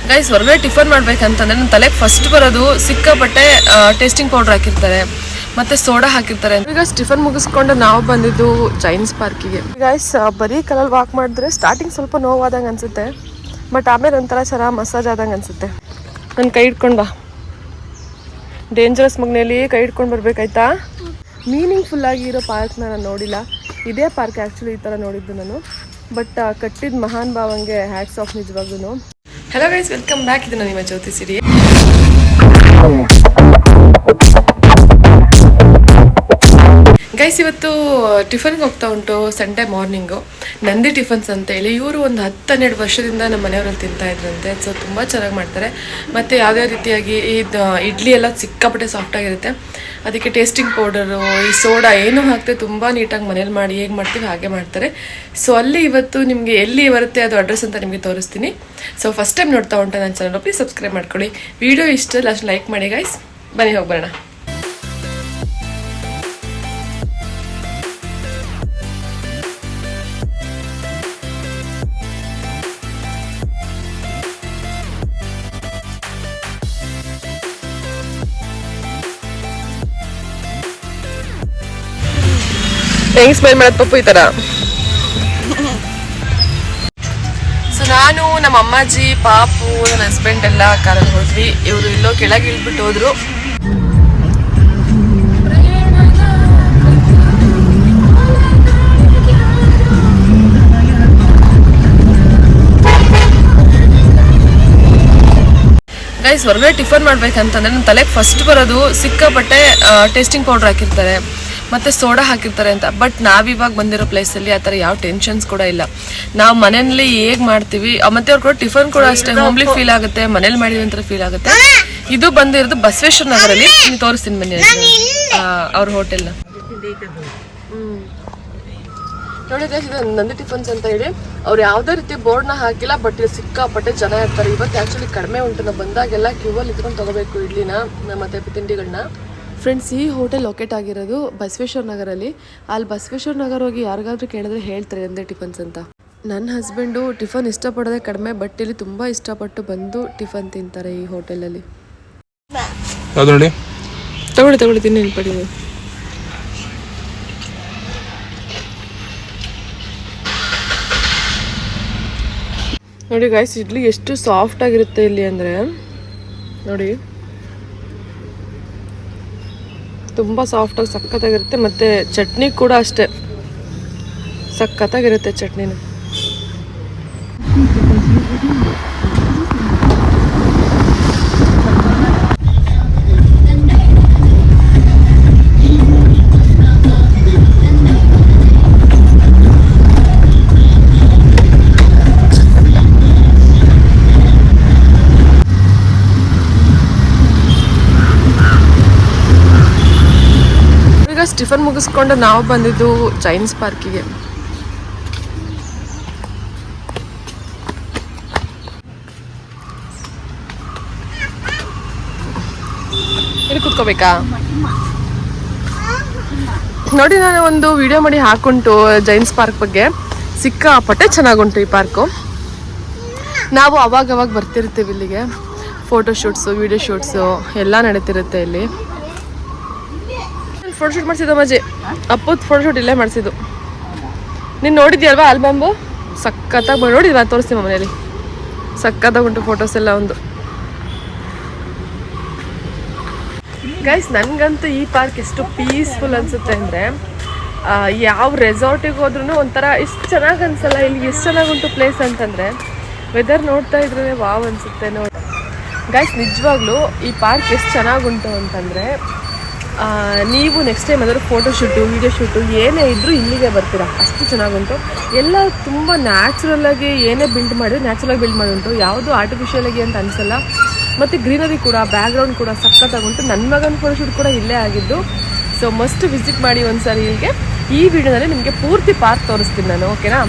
Guys ಹೊರಗಡೆ tiffin ಮಾಡ್ಬೇಕಂತಂದ್ರೆ ನನ್ನ ತಲೆಗೆ ಫಸ್ಟ್ ಬರೋದು ಸಿಕ್ಕಾಪಟ್ಟೆ ಟೇಸ್ಟಿಂಗ್ ಪೌಡರ್ ಹಾಕಿರ್ತಾರೆ ಮತ್ತೆ ಸೋಡಾ ಹಾಕಿರ್ತಾರೆ. ಈಗ ಟಿಫನ್ ಮುಗಿಸ್ಕೊಂಡು ನಾವು ಬಂದಿದ್ದು ಜೈನ್ಸ್ ಪಾರ್ಕಿಗೆ. ಗೈಸ್ ಬರೀ ಕಲರ್ ವಾಕ್ ಮಾಡಿದ್ರೆ ಸ್ಟಾರ್ಟಿಂಗ್ ಸ್ವಲ್ಪ ನೋವಾದಂಗೆ ಅನ್ಸುತ್ತೆ, ಬಟ್ ಆಮೇಲೆ ಒಂಥರ ಚೆನ್ನಾಗಿ ಮಸಾಜ್ ಆದಂಗೆ ಅನ್ಸುತ್ತೆ. ನನ್ನ ಕೈ ಹಿಡ್ಕೊಂಡು ಬಾ, ಡೇಂಜರಸ್ ಮಗ್ನಲ್ಲಿ ಕೈ ಹಿಡ್ಕೊಂಡು ಬರ್ಬೇಕಾಯ್ತಾ. ಮೀನಿಂಗ್ಫುಲ್ ಆಗಿ ಇರೋ ಪಾರ್ಕ್ನ ನಾನು ನೋಡಿಲ್ಲ. ಇದೇ ಪಾರ್ಕ್ ಆ್ಯಕ್ಚುಲಿ ಈ ಥರ ನೋಡಿದ್ದು ನಾನು, ಬಟ್ ಕಟ್ಟಿದ ಮಹಾನ್ ಭಾವಂಗೆ ಹ್ಯಾಟ್ಸ್ ಆಫ್ ನಿಜವಾಗ್ಲೂ. Hello guys, welcome back. ಇದು ನಿಮ್ಮ ಜ್ಯೋತಿ ಸಿರಿ. ಗೈಸ್ ಇವತ್ತು ಟಿಫನ್ಗೆ ಹೋಗ್ತಾ ಉಂಟು. ಸಂಡೇ ಮಾರ್ನಿಂಗು ನಂದಿ ಟಿಫನ್ಸ್ ಅಂತ ಹೇಳಿ ಇವರು ಒಂದು 10-12 ವರ್ಷದಿಂದ ನಮ್ಮ ಮನೆಯವರಲ್ಲಿ ತಿಂತಾ ಇದ್ರಂತೆ. ಸೊ ತುಂಬ ಚೆನ್ನಾಗಿ ಮಾಡ್ತಾರೆ. ಮತ್ತು ಯಾವುದೇ ರೀತಿಯಾಗಿ ಇದು ಇಡ್ಲಿ ಎಲ್ಲ ಸಿಕ್ಕಾಪಟ್ಟೆ ಸಾಫ್ಟಾಗಿರುತ್ತೆ. ಅದಕ್ಕೆ ಟೇಸ್ಟಿಂಗ್ ಪೌಡರು, ಈ ಸೋಡಾ ಏನೂ ಹಾಕ್ತೆ ತುಂಬ ನೀಟಾಗಿ ಮನೇಲಿ ಮಾಡಿ ಹೇಗೆ ಮಾಡ್ತೀವಿ ಹಾಗೆ ಮಾಡ್ತಾರೆ. ಸೊ ಅಲ್ಲಿ ಇವತ್ತು ನಿಮಗೆ ಎಲ್ಲಿ ಬರುತ್ತೆ ಅದು ಅಡ್ರೆಸ್ ಅಂತ ನಿಮಗೆ ತೋರಿಸ್ತೀನಿ. ಸೊ ಫಸ್ಟ್ ಟೈಮ್ ನೋಡ್ತಾ ಉಂಟು ನನ್ನ ಚಾನಲ್, ಪ್ಲೀಸ್ ಸಬ್ಸ್ಕ್ರೈಬ್ ಮಾಡ್ಕೊಳ್ಳಿ. ವಿಡಿಯೋ ಇಷ್ಟ ಲಾಸ್ಟ್ ಲೈಕ್ ಮಾಡಿ ಗೈಸ್. ಬನ್ನಿ ಹೋಗಿ ಬರೋಣ. ಹೆಂಗ್ ಸ್ಮೈಲ್ ಮಾಡೋದು ಪಪ್ಪು ಈ ಥರ. ಸೊ ನಾನು ನಮ್ಮ ಅಮ್ಮಾಜಿ, ಪಾಪು, ನನ್ನ ಹಸ್ಬೆಂಡ್ ಎಲ್ಲ ಕಾರಲ್ಲಿ ಹೋದ್ವಿ. ಇವರು ಇಲ್ಲೋ ಕೆಳಗೆ ಇಳ್ಬಿಟ್ಟು ಹೋದ್ರು. ಗೈಸ್ ಹೊರಗಡೆ ಟಿಫನ್ ಮಾಡ್ಬೇಕಂತಂದ್ರೆ ನನ್ನ ತಲೆಗೆ ಫಸ್ಟ್ ಬರೋದು ಸಿಕ್ಕಾಪಟ್ಟೆ ಟೇಸ್ಟಿಂಗ್ ಪೌಡರ್ ಹಾಕಿರ್ತಾರೆ ಮತ್ತು ಸೋಡಾ ಹಾಕಿರ್ತಾರೆ ಅಂತ. ಬಟ್ ನಾವಿವಾಗ ಬಂದಿರೋ ಪ್ಲೇಸಲ್ಲಿ ಆ ಥರ ಯಾವ ಟೆನ್ಷನ್ಸ್ ಕೂಡ ಇಲ್ಲ. ನಾವು ಮನೆಯಲ್ಲಿ ಹೇಗೆ ಮಾಡ್ತೀವಿ, ಮತ್ತು ಅವ್ರು ಕೂಡ ಟಿಫನ್ ಕೂಡ ಅಷ್ಟೇ ಹೋಮ್ಲಿ ಫೀಲ್ ಆಗುತ್ತೆ, ಮನೇಲಿ ಮಾಡಿದ ಒಂಥರ ಫೀಲ್ ಆಗುತ್ತೆ. ಇದು ಬಂದಿರೋದು ಬಸವೇಶ್ವರ ನಗರಲ್ಲಿ. ನೀವು ತೋರಿಸ್ತೀನಿ ಬನ್ನಿ ಅವ್ರ ಹೋಟೆಲ್ನ. ನೋಡಿ ಗೈಸ್, ಇದು ನಂದಿ ಟಿಫನ್ಸ್ ಅಂತ ಹೇಳಿ ಅವ್ರು ಯಾವುದೇ ರೀತಿ ಬೋರ್ಡ್ನ ಹಾಕಿಲ್ಲ, ಬಟ್ ಇಲ್ಲಿ ಸಿಕ್ಕಾಪಟ್ಟೆ ಜನ ಇರ್ತಾರೆ. ಇವತ್ತು ಆ್ಯಕ್ಚುಲಿ ಕಡಿಮೆ ಉಂಟು. ನಾವು ಬಂದಾಗೆಲ್ಲ ಕ್ಯೂವಲ್ಲಿ ಇಟ್ಕೊಂಡು ತೊಗೋಬೇಕು ಇಡ್ಲಿನ ಮತ್ತು ತಿಂಡಿಗಳನ್ನ. ಫ್ರೆಂಡ್ಸ್, ಈ ಹೋಟೆಲ್ ಲೊಕೇಟ್ ಆಗಿರೋದು ಬಸವೇಶ್ವರ ನಗರಲ್ಲಿ. ಅಲ್ಲಿ ಬಸವೇಶ್ವರ ನಗರ ಹೋಗಿ ಯಾರಿಗಾದ್ರೂ ಕೇಳಿದ್ರೆ ಹೇಳ್ತಾರೆ ನಂದಿ ಟಿಫನ್ಸ್ ಅಂತ. ನನ್ನ ಹಸ್ಬೆಂಡು ಟಿಫನ್ ಇಷ್ಟಪಡೋದೇ ಕಡಿಮೆ, ಬಟ್ ಇಲ್ಲಿ ತುಂಬ ಇಷ್ಟಪಟ್ಟು ಬಂದು ಟಿಫನ್ ತಿಂತಾರೆ ಈ ಹೋಟೆಲಲ್ಲಿ. ತಗೊಳ್ಳಿ ತಿನ್ನಿ ನೆನ್ಪಡಿ. ನೋಡಿ ಗೈಸ್, ಇಡ್ಲಿ ಎಷ್ಟು ಸಾಫ್ಟ್ ಆಗಿರುತ್ತೆ ಇಲ್ಲಿ ಅಂದರೆ ನೋಡಿ, ತುಂಬ ಸಾಫ್ಟಾಗಿ ಸಖತ್ತಾಗಿರುತ್ತೆ. ಮತ್ತು ಚಟ್ನಿ ಕೂಡ ಅಷ್ಟೇ ಸಖತ್ತಾಗಿರುತ್ತೆ ಚಟ್ನಿನೂ. ಟಿಫನ್ ಮುಗಿಸ್ಕೊಂಡು ನಾವು ಬಂದಿದ್ದು ಜೈನ್ಸ್ ಪಾರ್ಕಿಗೆ. ಇಲ್ಲಿ ಕೂತ್ಕೋಬೇಕಾ? ನೋಡಿ, ನಾನು ಒಂದು ವಿಡಿಯೋ ಮಾಡಿ ಹಾಕುಂಟು ಜೈನ್ಸ್ ಪಾರ್ಕ್ ಬಗ್ಗೆ. ಸಿಕ್ಕಾಪಟ್ಟೆ ಚೆನ್ನಾಗುಂಟು ಈ ಪಾರ್ಕು. ನಾವು ಅವಾಗವಾಗ ಬರ್ತಿರ್ತೀವಿ ಇಲ್ಲಿಗೆ. ಫೋಟೋ ಶೂಟ್ಸು, ವಿಡಿಯೋ ಶೂಟ್ಸು ಎಲ್ಲ ನಡೀತಿರುತ್ತೆ ಇಲ್ಲಿ. ಫೋಟೋಶೂಟ್ ಮಾಡಿಸಿದ್ದು ಅಮ್ಮಾಜಿ, ಅಪ್ಪದ ಫೋಟೋಶೂಟ್ ಇಲ್ಲೇ ಮಾಡಿಸಿದ್ದು. ನೀನು ನೋಡಿದ್ಯಲ್ವಾ ಆಲ್ಬಂಬು? ಸಖತ್ತಾಗಿ ನೋಡಿದ್ವಾ? ತೋರಿಸ್ತೀವಿ ಮನೆಯಲ್ಲಿ. ಸಖತ್ತಾಗಿ ಉಂಟು ಫೋಟೋಸ್ ಎಲ್ಲ ಒಂದು. ಗೈಸ್, ನನಗಂತೂ ಈ ಪಾರ್ಕ್ ಎಷ್ಟು ಪೀಸ್ಫುಲ್ ಅನಿಸುತ್ತೆ ಅಂದರೆ, ಯಾವ ರೆಸಾರ್ಟಿಗೆ ಹೋದ್ರೂ ಒಂಥರ ಇಷ್ಟು ಚೆನ್ನಾಗಿ ಅನಿಸಲ್ಲ. ಇಲ್ಲಿ ಎಷ್ಟು ಚೆನ್ನಾಗುಂಟು ಪ್ಲೇಸ್ ಅಂತಂದರೆ, ವೆದರ್ ನೋಡ್ತಾ ಇದ್ರೆ ವಾವ್ ಅನಿಸುತ್ತೆ ನೋಡಿ. ಗೈಸ್, ನಿಜವಾಗ್ಲೂ ಈ ಪಾರ್ಕ್ ಎಷ್ಟು ಚೆನ್ನಾಗುಂಟು ಅಂತಂದರೆ, ನೀವು ನೆಕ್ಸ್ಟ್ ಟೈಮ್ ಏನಾದರೂ ಫೋಟೋಶೂಟು, ವೀಡಿಯೋ ಶೂಟು ಏನೇ ಇದ್ದರೂ ಇಲ್ಲಿಗೆ ಬರ್ತೀರಾ. ಅಷ್ಟು ಚೆನ್ನಾಗುಂಟು. ಎಲ್ಲ ತುಂಬ ನ್ಯಾಚುರಲ್ಲಾಗಿ ಏನೇ ಬಿಲ್ಡ್ ಮಾಡಿದ್ರು ನ್ಯಾಚುರಲಾಗಿ ಬಿಲ್ಡ್ ಮಾಡಿ ಉಂಟು. ಯಾವುದು ಆರ್ಟಿಫಿಷಿಯಲಾಗಿ ಅಂತ ಅನಿಸಲ್ಲ. ಮತ್ತು ಗ್ರೀನರಿ ಕೂಡ, ಬ್ಯಾಕ್ಗ್ರೌಂಡ್ ಕೂಡ ಸಖತ್ತಾಗುಂಟು. ನನ್ನ ಮಗನ ಫೋಟೋಶೂಟ್ ಕೂಡ ಇಲ್ಲೇ ಆಗಿದ್ದು. ಸೊ ಮಸ್ಟ್ ವಿಸಿಟ್ ಮಾಡಿ ಒಂದ್ಸರಿ ಇಲ್ಲಿಗೆ. ಈ ವಿಡಿಯೋದಲ್ಲಿ ನಿಮಗೆ ಪೂರ್ತಿ ಪಾರ್ಕ್ ತೋರಿಸ್ತೀನಿ ನಾನು, ಓಕೆನಾ?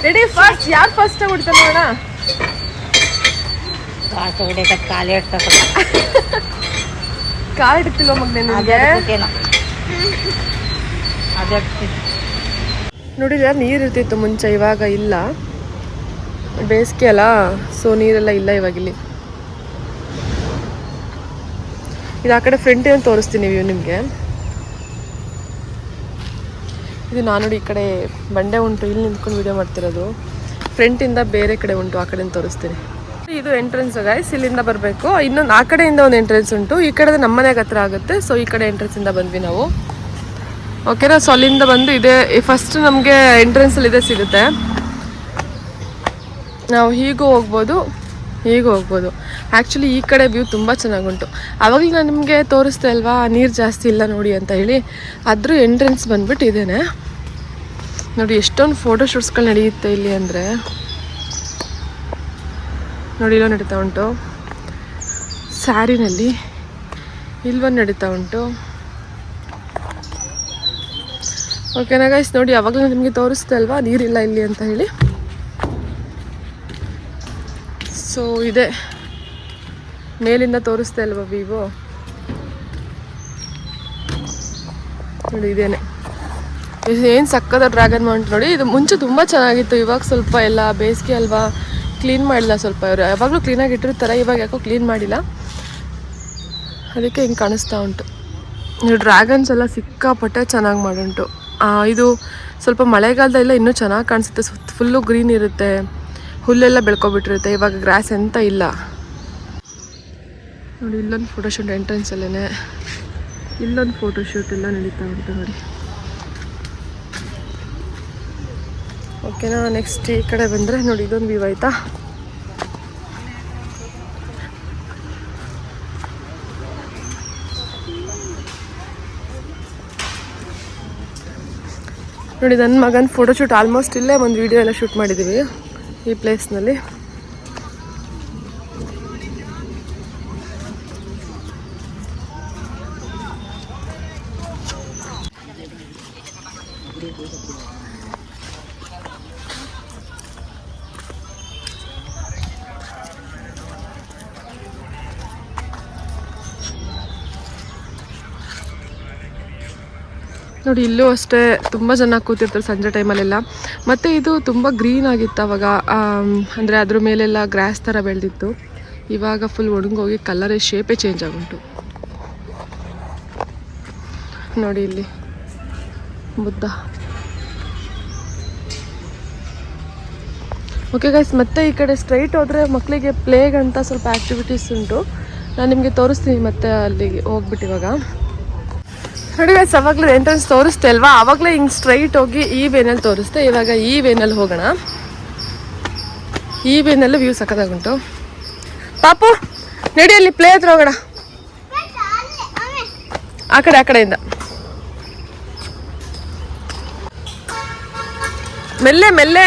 ರೆಡಿ? ಫಸ್ಟ್ ಯಾರು ಫಸ್ಟ್ ಹೊಡ್ತಾರೆ ನೋಡ. ಕಾರ್ ಇಡ್ತಿಲ್ವ ಮಗ್ನೆ ನಿಮಗೆ? ನೋಡಿದ್ರೆ ನೀರು ಇರ್ತಿತ್ತು ಮುಂಚೆ, ಇವಾಗ ಇಲ್ಲ, ಬೇಸಿಗೆ ಅಲ್ಲ, ಸೊ ನೀರೆಲ್ಲ ಇಲ್ಲ ಇವಾಗಿಲ್ಲಿ. ಇದು ಆ ಕಡೆ ಫ್ರಂಟ್ ಏನು ತೋರಿಸ್ತೀನಿ ವ್ಯೂ ನಿಮಗೆ. ಇದು ನಾನು ನೋಡಿ ಈ ಕಡೆ ಬಂಡೆ ಉಂಟು, ಇಲ್ಲಿ ನಿಂತ್ಕೊಂಡು ವಿಡಿಯೋ ಮಾಡ್ತಿರೋದು. ಫ್ರಂಟಿಂದ ಬೇರೆ ಕಡೆ ಉಂಟು, ಆ ಕಡೆಯಿಂದ ತೋರಿಸ್ತೀನಿ. ಇದು ಎಂಟ್ರೆನ್ಸ್ ಗೈಸ್, ಇಲ್ಲಿಂದ ಬರಬೇಕು. ಇನ್ನೊಂದು ಆ ಕಡೆಯಿಂದ ಒಂದು ಎಂಟ್ರೆನ್ಸ್ ಉಂಟು, ಈ ಕಡೆ ನಮ್ಮ ಮನೆಗೆ ಹತ್ರ ಆಗುತ್ತೆ. ಸೊ ಈ ಕಡೆ ಎಂಟ್ರೆನ್ಸಿಂದ ಬಂದ್ವಿ ನಾವು. ಓಕೆನಾ? ಸೊ ಅಲ್ಲಿಂದ ಬಂದು ಇದೆ ಫಸ್ಟ್ ನಮಗೆ ಎಂಟ್ರೆನ್ಸಲ್ಲಿ ಇದೆ ಸಿಗುತ್ತೆ. ನಾವು ಹೀಗೂ ಹೋಗ್ಬೋದು, ಹೀಗೂ ಹೋಗ್ಬೋದು. ಆ್ಯಕ್ಚುಲಿ ಈ ಕಡೆ ವ್ಯೂ ತುಂಬ ಚೆನ್ನಾಗುಂಟು. ಆವಾಗಲೂ ನಾನು ನಿಮಗೆ ತೋರಿಸ್ದೆ ಅಲ್ವಾ, ನೀರು ಜಾಸ್ತಿ ಇಲ್ಲ ನೋಡಿ ಅಂತ ಹೇಳಿ. ಅದ್ರ ಎಂಟ್ರೆನ್ಸ್ ಬಂದ್ಬಿಟ್ಟು ಇದೇನೆ ನೋಡಿ. ಎಷ್ಟೊಂದು ಫೋಟೋಶೂಟ್ಸ್ಗಳು ನಡೆಯುತ್ತೆ ಇಲ್ಲಿ ಅಂದರೆ ನೋಡಿ. ಇಲ್ಲೋ ನಡೀತಾ ಉಂಟು ಸ್ಯಾರಿನಲ್ಲಿ, ಇಲ್ವೊಂದು ನಡೀತಾ ಉಂಟು. ಓಕೆನಾ ಗೈಸ್? ನೋಡಿ ಅವಾಗಲೂ ನಿಮಗೆ ತೋರಿಸ್ದೆ ಅಲ್ವಾ ನೀರಿಲ್ಲ ಇಲ್ಲಿ ಅಂತ ಹೇಳಿ. ಸೊ ಇದೆ ಮೇಲಿಂದ ತೋರಿಸ್ದೆ ಅಲ್ವಾ ವಿವೋ, ನೋಡಿ ಇದೇನೆ. ಏನು ಸಕ್ಕದ ಡ್ರ್ಯಾಗನ್ ಮೌಂಟ್ ನೋಡಿ. ಇದು ಮುಂಚೆ ತುಂಬ ಚೆನ್ನಾಗಿತ್ತು, ಇವಾಗ ಸ್ವಲ್ಪ ಎಲ್ಲ ಬೇಸಿಗೆ ಅಲ್ವಾ, ಕ್ಲೀನ್ ಮಾಡಿಲ್ಲ ಸ್ವಲ್ಪ. ಅವರು ಯಾವಾಗಲೂ ಕ್ಲೀನಾಗಿ ಇಟ್ಟಿರ್ತಾರೆ, ಇವಾಗ ಯಾಕೋ ಕ್ಲೀನ್ ಮಾಡಿಲ್ಲ, ಅದಕ್ಕೆ ಹಿಂಗೆ ಕಾಣಿಸ್ತಾ ಉಂಟು. ಡ್ರ್ಯಾಗನ್ಸ್ ಎಲ್ಲ ಸಿಕ್ಕಾಪಟ್ಟೆ ಚೆನ್ನಾಗಿ ಮಾಡುಂಟು. ಇದು ಸ್ವಲ್ಪ ಮಳೆಗಾಲದಲ್ಲ ಇನ್ನೂ ಚೆನ್ನಾಗಿ ಕಾಣಿಸುತ್ತೆ. ಫುಲ್ಲು ಗ್ರೀನ್ ಇರುತ್ತೆ, ಹುಲ್ಲೆಲ್ಲ ಬೆಳ್ಕೊಬಿಟ್ಟಿರುತ್ತೆ. ಇವಾಗ ಗ್ರಾಸ್ ಎಂತ ಇಲ್ಲ ನೋಡಿ. ಇಲ್ಲೊಂದು ಫೋಟೋಶೂಟ್ ಎಂಟ್ರೆನ್ಸಲ್ಲೇ, ಇಲ್ಲೊಂದು ಫೋಟೋಶೂಟ್ ಎಲ್ಲ ನಡೀತಾ ಉಂಟು ನೋಡಿ. ಓಕೆನಾ? ನೆಕ್ಸ್ಟ್ ಈ ಕಡೆ ಬಂದರೆ ನೋಡಿ ಇದೊಂದು ವ್ಯೂ ಆಯಿತಾ. ನೋಡಿ ನನ್ನ ಮಗನ ಫೋಟೋಶೂಟ್ ಆಲ್ಮೋಸ್ಟ್ ಇಲ್ಲೇ ಒಂದು ವೀಡಿಯೋ ಎಲ್ಲ ಶೂಟ್ ಮಾಡಿದ್ದೀವಿ ಈ ಪ್ಲೇಸ್ನಲ್ಲಿ. ನೋಡಿ ಇಲ್ಲೂ ಅಷ್ಟೇ ತುಂಬ ಜನ ಕೂತಿರ್ತಾರೆ ಸಂಜೆ ಟೈಮಲ್ಲೆಲ್ಲ. ಮತ್ತು ಇದು ತುಂಬ ಗ್ರೀನ್ ಆಗಿತ್ತು ಅವಾಗ, ಅಂದರೆ ಅದ್ರ ಮೇಲೆಲ್ಲ ಗ್ರಾಸ್ ಥರ ಬೆಳೆದಿತ್ತು. ಇವಾಗ ಫುಲ್ ಒಣಗೋಗಿ ಕಲರೇ ಶೇಪೇ ಚೇಂಜ್ ಆಗುಂಟು ನೋಡಿ. ಇಲ್ಲಿ ಬುದ್ಧ. ಓಕೆ ಗೈಸ್, ಮತ್ತೆ ಈ ಕಡೆ ಸ್ಟ್ರೈಟ್ ಹೋದರೆ ಮಕ್ಕಳಿಗೆ ಪ್ಲೇಗಂತ ಸ್ವಲ್ಪ ಆ್ಯಕ್ಟಿವಿಟೀಸ್ ಉಂಟು, ನಾನು ನಿಮಗೆ ತೋರಿಸ್ತೀನಿ ಮತ್ತೆ ಅಲ್ಲಿಗೆ ಹೋಗ್ಬಿಟ್ಟು. ಇವಾಗ ನೋಡಿ ಗೈಸ್, ಅವಾಗಲೇ ಎಂಟ್ರೆನ್ಸ್ ತೋರಿಸ್ತೆ ಅಲ್ವಾ, ಆವಾಗಲೇ ಹಿಂಗೆ ಸ್ಟ್ರೈಟ್ ಹೋಗಿ ಈ ವೇನಲ್ಲಿ ತೋರಿಸ್ತೆ. ಇವಾಗ ಈ ವೇನಲ್ಲಿ ಹೋಗೋಣ. ಈ ವೇನಲ್ಲಿ ವ್ಯೂ ಸಕ್ಕತ್ತಾಗುಂಟು. ಪಾಪು ನಡಿ, ಅಲ್ಲಿ ಪ್ಲೇ ಹತ್ರ ಹೋಗೋಣ. ಆ ಕಡೆಯಿಂದ ಮೆಲ್ಲೆ ಮೆಲ್ಲೆ.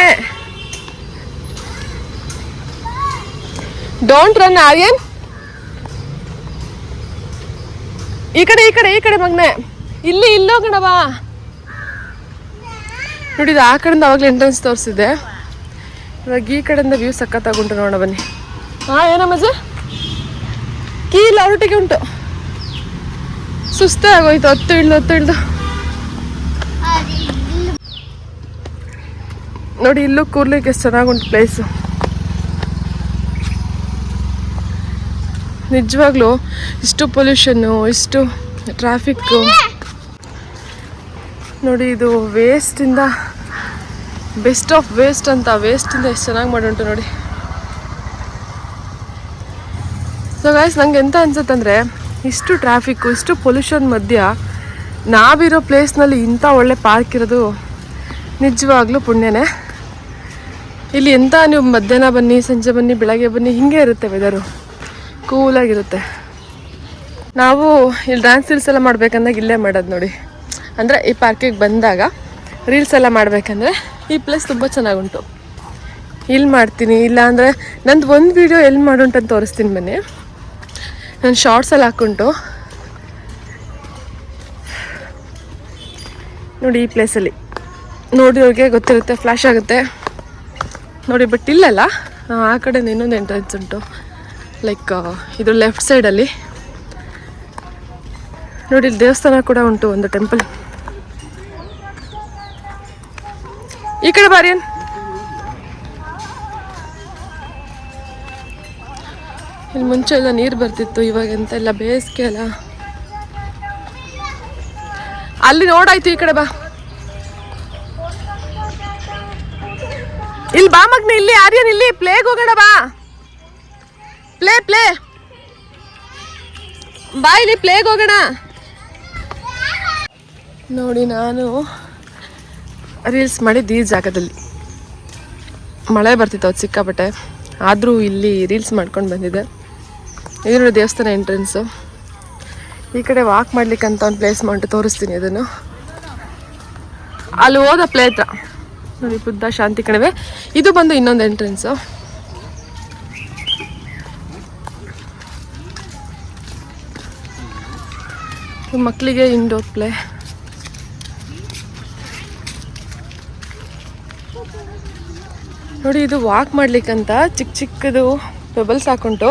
Don't run Aryan. ಈ ಕಡೆ ಮಗ್ನೆ, ಇಲ್ಲಿ ಹೋಗೋಣವಾ. ನೋಡಿ ಇದು ಆ ಕಡೆಯಿಂದ ಅವಾಗಲೇ ಎಂಟ್ರೆನ್ಸ್ ತೋರಿಸಿದೆ. ಇವಾಗ ಈ ಕಡೆಯಿಂದ ವ್ಯೂ ಸಕ್ಕತ್ತಾಗುಂಟು ನೋಡೋಣ ಬನ್ನಿ. ಏನೋ ಮಜಾ, ಕೀ ಇಲ್ಲ ಹೊರಟಿಗೆ ಉಂಟು. ಸುಸ್ತೇ ಆಗೋಯ್ತು, ಹೊತ್ತು ಇಳ್ದು ನೋಡಿ. ಇಲ್ಲೂ ಕೂರ್ಲಿಕ್ಕೆ ಎಷ್ಟು ಚೆನ್ನಾಗುಂಟು ಪ್ಲೇಸು. ನಿಜವಾಗ್ಲೂ ಇಷ್ಟು ಪೊಲ್ಯೂಷನ್ನು, ಇಷ್ಟು ಟ್ರಾಫಿಕ್ಕು ನೋಡಿ. ಇದು ವೇಸ್ಟಿಂದ ಬೆಸ್ಟ್ ಆಫ್ ವೇಸ್ಟ್ ಅಂತ, ವೇಸ್ಟಿಂದ ಎಷ್ಟು ಚೆನ್ನಾಗಿ ಮಾಡುಂಟು ನೋಡಿ. ಸೊ ಗೈಸ್, ನಂಗೆ ಎಂತ ಅನ್ಸುತ್ತಂದರೆ, ಇಷ್ಟು ಟ್ರಾಫಿಕ್ಕು, ಇಷ್ಟು ಪೊಲ್ಯೂಷನ್ ಮಧ್ಯ ನಾವಿರೋ ಪ್ಲೇಸ್ನಲ್ಲಿ ಇಂಥ ಒಳ್ಳೆ ಪಾರ್ಕ್ ಇರೋದು ನಿಜವಾಗ್ಲೂ ಪುಣ್ಯನೇ. ಇಲ್ಲಿ ಎಂತ ನೀವು ಮಧ್ಯಾಹ್ನ ಬನ್ನಿ, ಸಂಜೆ ಬನ್ನಿ, ಬೆಳಗ್ಗೆ ಬನ್ನಿ, ಹಿಂಗೆ ಇರುತ್ತೆ ವೆದರು, ಕೂಲಾಗಿರುತ್ತೆ. ನಾವು ಇಲ್ಲಿ ಡ್ಯಾನ್ಸ್ ರೀಲ್ಸ್ ಎಲ್ಲ ಮಾಡ್ಬೇಕಂದಾಗ ಇಲ್ಲೇ ಮಾಡೋದು ನೋಡಿ. ಅಂದರೆ ಈ ಪಾರ್ಕಿಗೆ ಬಂದಾಗ ರೀಲ್ಸ್ ಎಲ್ಲ ಮಾಡಬೇಕಂದ್ರೆ ಈ ಪ್ಲೇಸ್ ತುಂಬ ಚೆನ್ನಾಗುಂಟು, ಇಲ್ಲಿ ಮಾಡ್ತೀನಿ. ಇಲ್ಲಾಂದರೆ ನಂದು ಒಂದು ವೀಡಿಯೋ ಎಲ್ಲಿ ಮಾಡುಂಟಂತ ತೋರಿಸ್ತೀನಿ ಬನ್ನಿ. ನಾನು ಶಾರ್ಟ್ಸಲ್ಲಿ ಹಾಕುಂಟು ನೋಡಿ. ಈ ಪ್ಲೇಸಲ್ಲಿ ನೋಡಿದವ್ರಿಗೆ ಗೊತ್ತಿರುತ್ತೆ, ಫ್ಲ್ಯಾಶ್ ಆಗುತ್ತೆ ನೋಡಿ. ಬಟ್ ಇಲ್ಲಲ್ಲ, ಆ ಕಡೆ ಇನ್ನೊಂದು ಎಂಟ್ರೆನ್ಸ್ ಉಂಟು, ಲೈಕ್ ಇದು ಲೆಫ್ಟ್ ಸೈಡಲ್ಲಿ ನೋಡಿ ಇಲ್ಲಿ ದೇವಸ್ಥಾನ ಕೂಡ ಉಂಟು, ಒಂದು ಟೆಂಪಲ್. ಈ ಕಡೆ ಬಾರಿ. ಇಲ್ಲಿ ಮುಂಚೆ ಎಲ್ಲ ನೀರು ಬರ್ತಿತ್ತು, ಇವಾಗ ಎಂತ ಎಲ್ಲ ಬೇಸಿಗೆ ಅಲ್ಲ. ಅಲ್ಲಿ ನೋಡಾಯ್ತು, ಈ ಕಡೆ ಬಾ. ಇಲ್ಲಿ ಬಾ ಮಗ್ನ, ಇಲ್ಲಿ ಆರ್ಯನ್, ಇಲ್ಲಿ ಪ್ಲೇಗ್ ಹೋಗೋಣ ಬಾ. ಪ್ಲೇ ಬಾ, ಇಲ್ಲಿ ಪ್ಲೇಗ್ ಹೋಗೋಣ. ನೋಡಿ ನಾನು ರೀಲ್ಸ್ ಮಾಡಿದ್ದು ಈ ಜಾಗದಲ್ಲಿ. ಮಳೆ ಬರ್ತಿತ್ತು ಅದು ಸಿಕ್ಕಾಪಟ್ಟೆ, ಆದರೂ ಇಲ್ಲಿ ರೀಲ್ಸ್ ಮಾಡ್ಕೊಂಡು ಬಂದಿದ್ದೆ. ಇದು ದೇವಸ್ಥಾನ ಎಂಟ್ರೆನ್ಸು. ಈ ಕಡೆ ವಾಕ್ ಮಾಡ್ಲಿಕ್ಕಂತ ಒಂದು ಪ್ಲೇಸ್ ಮಾಡಿ ತೋರಿಸ್ತೀನಿ ಅದನ್ನು. ಅಲ್ಲಿ ಹೋದ ಪ್ಲೇ ಹತ್ರ ನೋಡಿ, ಬುದ್ಧ ಶಾಂತಿ ಕಣಿವೆ. ಇದು ಬಂದು ಇನ್ನೊಂದು ಎಂಟ್ರೆನ್ಸು. ಮಕ್ಕಳಿಗೆ ಇಂಡೋರ್ ಪ್ಲೇ. ನೋಡಿ ಇದು ವಾಕ್ ಮಾಡ್ಲಿಕ್ಕಂತ ಚಿಕ್ಕದು ಪೆಬಲ್ಸ್ ಹಾಕೊಂಡು.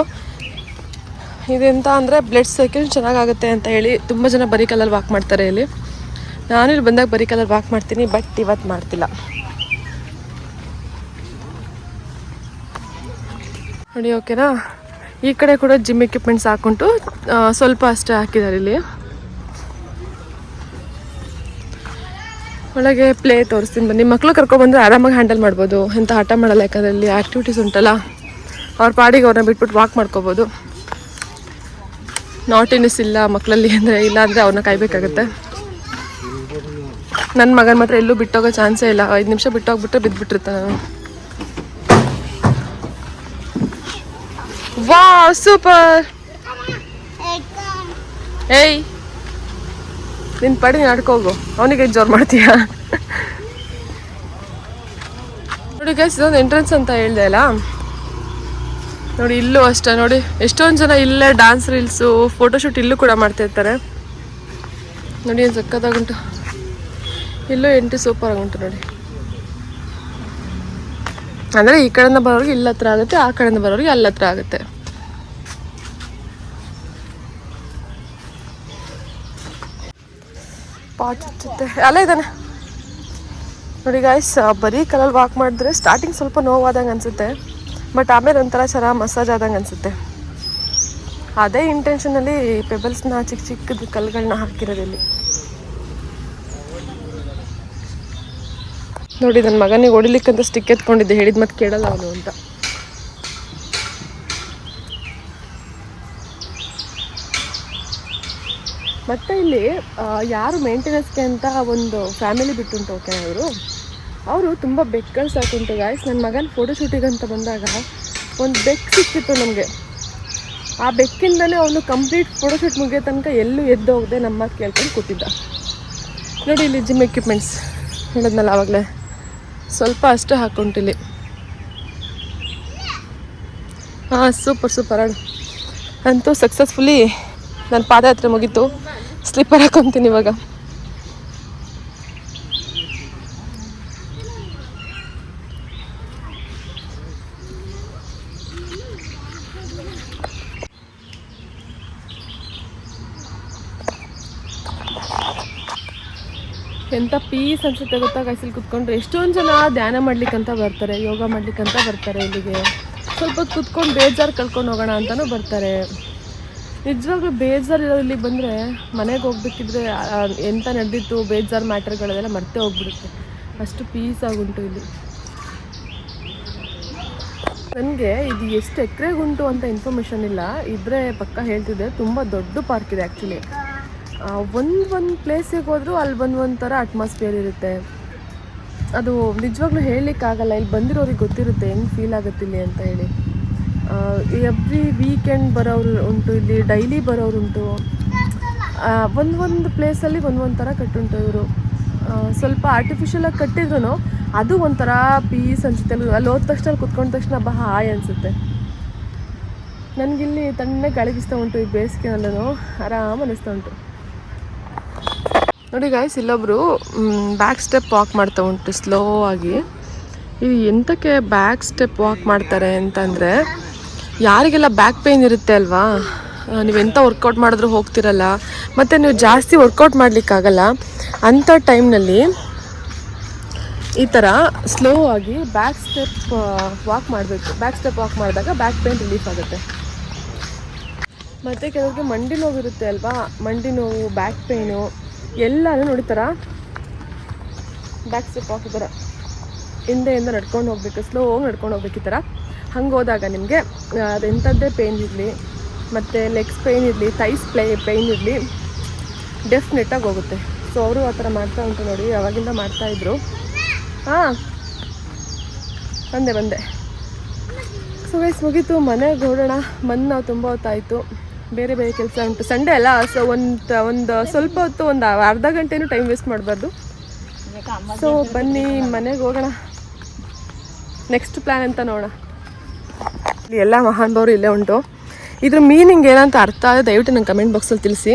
ಇದೆಂತ ಅಂದರೆ ಬ್ಲಡ್ ಸರ್ಕ್ಯುಲೇಷನ್ ಚೆನ್ನಾಗಾಗುತ್ತೆ ಅಂತ ಹೇಳಿ ತುಂಬ ಜನ ಬರೀ ಕಲ್ಲಲ್ಲಿ ವಾಕ್ ಮಾಡ್ತಾರೆ. ಇಲ್ಲಿ ನಾನು ಇಲ್ಲಿ ಬಂದಾಗ ಬರೀ ಕಲ್ಲಲ್ಲಿ ವಾಕ್ ಮಾಡ್ತೀನಿ, ಬಟ್ ಇವತ್ತು ಮಾಡ್ತಿಲ್ಲ. ನೋಡಿ ಓಕೆನಾ. ಈ ಕಡೆ ಕೂಡ ಜಿಮ್ ಎಕ್ವಿಪ್ಮೆಂಟ್ಸ್ ಹಾಕ್ಕೊಂಡು ಸ್ವಲ್ಪ ಅಷ್ಟೇ ಹಾಕಿದ್ದಾರೆ. ಇಲ್ಲಿ ಒಳಗೆ ಪ್ಲೇ ತೋರಿಸ್ತೀನಿ ಬನ್ನಿ. ಮಕ್ಕಳು ಕರ್ಕೊಬಂದರೆ ಆರಾಮಾಗಿ ಹ್ಯಾಂಡಲ್ ಮಾಡ್ಬೋದು, ಎಂಥ ಹಠ ಮಾಡಲ್ಲ. ಯಾಕಂದರೆ ಇಲ್ಲಿ ಆ್ಯಕ್ಟಿವಿಟೀಸ್ ಉಂಟಲ್ಲ, ಅವ್ರ ಪಾಡಿಗೆ ಅವ್ರನ್ನ ಬಿಟ್ಬಿಟ್ಟು ವಾಕ್ ಮಾಡ್ಕೋಬೋದು. ನಾಟಿನೆಸ್ ಇಲ್ಲ ಮಕ್ಕಳಲ್ಲಿ, ಅಂದರೆ ಇಲ್ಲ ಅಂದರೆ ಅವ್ರನ್ನ ಕಾಯಬೇಕಾಗತ್ತೆ. ನನ್ನ ಮಗನ ಮಾತ್ರ ಎಲ್ಲೂ ಬಿಟ್ಟೋಗೋ ಚಾನ್ಸೇ ಇಲ್ಲ. 5 ನಿಮಿಷ ಬಿಟ್ಟೋಗ್ಬಿಟ್ರೆ ಬಿದ್ದುಬಿಟ್ಟಿರ್ತಾನೆ ನಾನು. ವಾ ಸೂಪರ್. ಏಯ್ ನಿನ್ನ ಪಡಿ ನಡ್ಕೋಗು, ಅವನಿಗೆ ಜೋರು ಮಾಡ್ತೀಯಾ? ನೋಡಿ ಗೈಸ್, ಇದೊಂದು ಎಂಟ್ರೆನ್ಸ್ ಅಂತ ಹೇಳ್ದೆ ಅಲ್ಲ. ನೋಡಿ ಇಲ್ಲೂ ಅಷ್ಟೇ. ನೋಡಿ ಎಷ್ಟೊಂದು ಜನ ಇಲ್ಲೇ ಡ್ಯಾನ್ಸ್ ರೀಲ್ಸು ಫೋಟೋಶೂಟ್ ಇಲ್ಲೂ ಕೂಡ ಮಾಡ್ತಾಯಿರ್ತಾರೆ. ನೋಡಿ ಏನು ಸಕ್ಕತ್ತಾಗುಂಟು. ಇಲ್ಲೂ ಎಂಟ್ರಿ ಸೂಪರ್ ಆಗುಂಟು ನೋಡಿ. ಅಂದರೆ ಈ ಕಡೆಯಿಂದ ಬರೋರಿಗೆ ಇಲ್ಲಿ ಹತ್ರ ಆಗುತ್ತೆ, ಆ ಕಡೆಯಿಂದ ಬರೋರಿಗೆ ಅಲ್ಲಿ ಹತ್ರ ಆಗುತ್ತೆ. ಪಾಚುತ್ತೆ ಅಲ್ಲ ಇದ್ದಾನೆ ನೋಡಿ ಗಾಯ್ಸ್. ಬರೀ ಕಲ್ಲಲ್ಲಿ ವಾಕ್ ಮಾಡಿದ್ರೆ ಸ್ಟಾರ್ಟಿಂಗ್ ಸ್ವಲ್ಪ ನೋವಾದಂಗೆ ಅನಿಸುತ್ತೆ, ಬಟ್ ಆಮೇಲೆ ಒಂಥರ ಚೆನ್ನಾಗಿ ಮಸಾಜ್ ಆದಂಗೆ ಅನಿಸುತ್ತೆ. ಅದೇ ಇಂಟೆನ್ಷನಲ್ಲಿ ಪೆಬಲ್ಸ್ನ ಚಿಕ್ಕದು ಕಲ್ಲುಗಳನ್ನ ಹಾಕಿರೋದಿಲ್ಲಿ. ನೋಡಿ ನನ್ನ ಮಗನಿಗೆ ಹೊಡಿಲಿಕ್ಕಂತ ಸ್ಟಿಕ್ ಎತ್ಕೊಂಡಿದ್ದೆ, ಹೇಳಿದ ಮತ್ತೆ ಕೇಳಲ್ಲ ಅವನು ಅಂತ. ಮತ್ತು ಇಲ್ಲಿ ಯಾರು ಮೇಂಟೆನೆನ್ಸ್ಗೆ ಅಂತ ಒಂದು ಫ್ಯಾಮಿಲಿ ಬಿಟ್ಟುಂಟು ಓಕೆ. ಅವರು ತುಂಬ ಬೆಕ್ಕಲ್ಲಿ ಸಾಕುಂಟು ಗಾಯ್ಸ್. ನನ್ನ ಮಗನ ಫೋಟೋಶೂಟಿಗೆ ಅಂತ ಬಂದಾಗ ಒಂದು ಬೆಕ್ಕು ಸಿಕ್ಕಿತ್ತು ನಮಗೆ. ಆ ಬೆಕ್ಕಿಂದಲೇ ಅವನು ಕಂಪ್ಲೀಟ್ ಫೋಟೋಶೂಟ್ ಮುಗಿಯೋ ತನಕ ಎಲ್ಲೂ ಎದ್ದು ಹೋಗದೆ ನಮ್ಮ ಮಾತು ಕೇಳ್ಕೊಂಡು ಕೂತಿದ್ದ. ನೋಡಿ ಇಲ್ಲಿ ಜಿಮ್ ಎಕ್ವಿಪ್ಮೆಂಟ್ಸ್ ಹೇಳಿದ್ನಲ್ಲ ಆವಾಗಲೇ, ಸ್ವಲ್ಪ ಅಷ್ಟೇ ಹಾಕ್ಕೊಂಡಿಲ್ಲಿ. ಹಾಂ ಸೂಪರ್ ಆಡು. ಅಂತೂ ಸಕ್ಸಸ್ಫುಲಿ ನನ್ನ ಪಾದಯಾತ್ರೆ ಮುಗೀತು. ಸ್ಲಿಪ್ಪರ್ ಹಾಕೊತೀನಿ ಇವಾಗ. ಎಂಥ ಪೀಸ್ ಅನ್ಸುತ್ತೆ ಗೊತ್ತಾ ಗೈಸಲ್ಲಿ ಕುತ್ಕೊಂಡ್ರೆ. ಎಷ್ಟೊಂದು ಜನ ಧ್ಯಾನ ಮಾಡ್ಲಿಕ್ಕಂತ ಬರ್ತಾರೆ, ಯೋಗ ಮಾಡ್ಲಿಕ್ಕಂತ ಬರ್ತಾರೆ ಇಲ್ಲಿಗೆ. ಸ್ವಲ್ಪ ಹೊತ್ತು ಕುತ್ಕೊಂಡು ಬೇಜಾರು ಕಳ್ಕೊಂಡು ಹೋಗೋಣ ಅಂತಲೂ ಬರ್ತಾರೆ. ನಿಜವಾಗ್ಲೂ ಬೇಜಾರು ಇಲ್ಲಿಗೆ ಬಂದರೆ ಮನೆಗೆ ಹೋಗ್ಬೇಕಿದ್ರೆ ಎಂತ ನಡೆದಿತ್ತು ಬೇಜಾರು ಮ್ಯಾಟರ್ಗಳದೆಲ್ಲ ಮರ್ತೇ ಹೋಗ್ಬಿಡುತ್ತೆ. ಅಷ್ಟು ಪೀಸ್ ಆಗುಂಟು ಇಲ್ಲಿ. ನನಗೆ ಇದು ಎಷ್ಟು ಎಕರೆಗುಂಟು ಅಂತ ಇನ್ಫಾರ್ಮೇಷನ್ ಇಲ್ಲ, ಇದ್ದರೆ ಪಕ್ಕ ಹೇಳ್ತಿದ್ದೆ. ತುಂಬ ದೊಡ್ಡ ಪಾರ್ಕ್ ಇದೆ ಆ್ಯಕ್ಚುಲಿ. ಒಂದು ಪ್ಲೇಸಿಗೆ ಹೋದರೂ ಅಲ್ಲಿ ಒಂದೊಂದು ಥರ ಅಟ್ಮಾಸ್ಫಿಯರ್ ಇರುತ್ತೆ. ಅದು ನಿಜವಾಗ್ಲೂ ಹೇಳಲಿಕ್ಕಾಗಲ್ಲ. ಇಲ್ಲಿ ಬಂದಿರೋರಿಗೆ ಗೊತ್ತಿರುತ್ತೆ ಹೆಂಗೆ ಫೀಲ್ ಆಗುತ್ತೆ ಇಲ್ಲಿ ಅಂತ ಹೇಳಿ. ಎವ್ರಿ ವೀಕೆಂಡ್ ಬರೋರು ಉಂಟು, ಇಲ್ಲಿ ಡೈಲಿ ಬರೋರುಂಟು. ಒಂದು ಪ್ಲೇಸಲ್ಲಿ ಒಂದೊಂದು ಥರ ಕಟ್ಟುಂಟು ಇವರು. ಸ್ವಲ್ಪ ಆರ್ಟಿಫಿಷಿಯಲಾಗಿ ಕಟ್ಟಿದ್ರು ಅದು ಒಂಥರ ಪೀಸ್ ಅನಿಸುತ್ತೆ. ಅಲ್ಲಿ ಹೋದ ತಕ್ಷಣ ಕುತ್ಕೊಂಡ ತಕ್ಷಣ ಹಾಯ್ ಅನಿಸುತ್ತೆ. ನನಗಿಲ್ಲಿ ತಣ್ಣಗೆ ಗಾಳಿ ಬೀಸ್ತಾ ಉಂಟು. ಈ ಬೇಸಿಗೆನಲ್ಲೂ ಆರಾಮ್ ಅನ್ನಿಸ್ತಾ ಉಂಟು. ನೋಡಿ ಗಾಯ್ಸ್, ಇಲ್ಲೊಬ್ರು ಬ್ಯಾಕ್ ಸ್ಟೆಪ್ ವಾಕ್ ಮಾಡ್ತಾ ಉಂಟು ಸ್ಲೋ ಆಗಿ. ಇದು ಎಂತಕ್ಕೆ ಬ್ಯಾಕ್ ಸ್ಟೆಪ್ ವಾಕ್ ಮಾಡ್ತಾರೆ ಅಂತಂದರೆ, ಯಾರಿಗೆಲ್ಲ ಬ್ಯಾಕ್ ಪೇಯ್ನ್ ಇರುತ್ತೆ ಅಲ್ವಾ, ನೀವೆಂಥ ವರ್ಕೌಟ್ ಮಾಡಿದ್ರೂ ಹೋಗ್ತಿರಲ್ಲ, ಮತ್ತು ನೀವು ಜಾಸ್ತಿ ವರ್ಕೌಟ್ ಮಾಡಲಿಕ್ಕಾಗಲ್ಲ ಅಂಥ ಟೈಮ್ನಲ್ಲಿ ಈ ಥರ ಸ್ಲೋ ಆಗಿ ಬ್ಯಾಕ್ ಸ್ಟೆಪ್ ವಾಕ್ ಮಾಡಬೇಕು. ಬ್ಯಾಕ್ ಸ್ಟೆಪ್ ವಾಕ್ ಮಾಡಿದಾಗ ಬ್ಯಾಕ್ ಪೇನ್ ರಿಲೀಫ್ ಆಗುತ್ತೆ. ಮತ್ತು ಕೆಲವ್ರಿಗೆ ಮಂಡಿ ನೋವು ಇರುತ್ತೆ ಅಲ್ವಾ, ಮಂಡಿ ನೋವು, ಬ್ಯಾಕ್ ಪೇನು ಎಲ್ಲನೂ ನೋಡಿತಾರ ಬ್ಯಾಕ್ ಸ್ಟೆಪ್ ವಾಕ್ ಈ ಥರ ಹಿಂದೆಯಿಂದ ನಡ್ಕೊಂಡು ಹೋಗಬೇಕು, ಸ್ಲೋ ಹೋಗಿ ನಡ್ಕೊಂಡು ಹೋಗ್ಬೇಕು. ಈ ಥರ ಹಂಗೆ ಹೋದಾಗ ನಿಮಗೆ ಅದೆಂಥದ್ದೇ ಪೇಯ್ನ್ ಇರಲಿ, ಮತ್ತು ಲೆಗ್ಸ್ ಪೇಯ್ನ್ ಇರಲಿ, ಥೈಸ್ ಪೇಯ್ನ್ ಇರಲಿ, ಡೆಫಿನೆಟಾಗಿ ಹೋಗುತ್ತೆ. ಸೊ ಅವರು ಆ ಥರ ಮಾಡ್ತಾ ಉಂಟು ನೋಡಿ, ಅವಾಗಿಂದ ಮಾಡ್ತಾಯಿದ್ರು. ಹಾಂ ಬಂದೆ. ಸೊ ಗೈಸ್ ಮುಗೀತು, ಮನೆಗೆ ಹೊರಡೋಣ. ಬಂದು ನಾವು ತುಂಬ ಹೊತ್ತಾಯಿತು, ಬೇರೆ ಬೇರೆ ಕೆಲಸ ಉಂಟು. ಸಂಡೇ ಅಲ್ಲ, ಸೊ ಒಂದು ಸ್ವಲ್ಪ ಹೊತ್ತು, ಒಂದು ಅರ್ಧ ಗಂಟೆನೂ ಟೈಮ್ ವೇಸ್ಟ್ ಮಾಡಬಾರ್ದು. ಸೊ ಬನ್ನಿ ಮನೆಗೆ ಹೋಗೋಣ. ನೆಕ್ಸ್ಟ್ ಪ್ಲ್ಯಾನ್ ಅಂತ ನೋಡೋಣ. ಇಲ್ಲಿ ಎಲ್ಲ ಮಹಾನ್ ಭಾವರು ಇಲ್ಲೇ ಉಂಟು. ಇದ್ರ ಮೀನಿಂಗ್ ಏನಂತ ಅರ್ಥ ಆದರೆ ದಯವಿಟ್ಟು ನಂಗೆ ಕಮೆಂಟ್ ಬಾಕ್ಸಲ್ಲಿ ತಿಳಿಸಿ.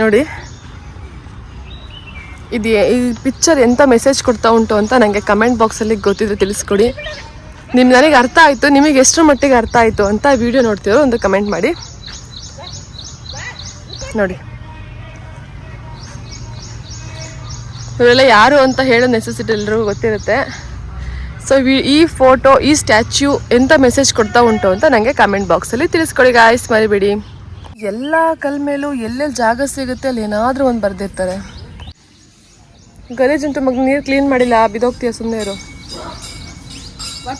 ನೋಡಿ ಇದು ಈ ಪಿಕ್ಚರ್ ಎಂಥ ಮೆಸೇಜ್ ಕೊಡ್ತಾ ಉಂಟು ಅಂತ ನನಗೆ ಕಮೆಂಟ್ ಬಾಕ್ಸಲ್ಲಿ ಗೊತ್ತಿದ್ರೆ ತಿಳಿಸ್ಕೊಡಿ. ನನಗೆ ಅರ್ಥ ಆಯಿತು, ನಿಮಗೆ ಎಷ್ಟರ ಮಟ್ಟಿಗೆ ಅರ್ಥ ಆಯಿತು ಅಂತ ವಿಡಿಯೋ ನೋಡ್ತೀರೋ ಒಂದು ಕಮೆಂಟ್ ಮಾಡಿ. ನೋಡಿ ಇವರೆಲ್ಲ ಯಾರು ಅಂತ ಹೇಳೋ ನೆಸೆಸಿಟಿ ಎಲ್ರಿಗೂ ಗೊತ್ತಿರುತ್ತೆ. ಸೊ ಈ ಫೋಟೋ, ಈ ಸ್ಟ್ಯಾಚ್ಯೂ ಎಂಥ ಮೆಸೇಜ್ ಕೊಡ್ತಾ ಉಂಟು ಅಂತ ನನಗೆ ಕಮೆಂಟ್ ಬಾಕ್ಸಲ್ಲಿ ತಿಳಿಸ್ಕೊಡಿ ಗಾಯ್ಸ್, ಮರಿಬೇಡಿ. ಎಲ್ಲ ಕಲ್ ಮೇಲೂ ಎಲ್ಲೆಲ್ಲಿ ಜಾಗ ಸಿಗುತ್ತೆ ಅಲ್ಲಿ ಏನಾದರೂ ಒಂದು ಬರೆದಿರ್ತಾರೆ. ಗಲೀಜುಂಟು ಮಗ, ನೀರು ಕ್ಲೀನ್ ಮಾಡಿಲ್ಲ, ಬಿದೋಗ್ತೀಯ, ಸುಮ್ಮನೆ ಇರು. ಬಾ,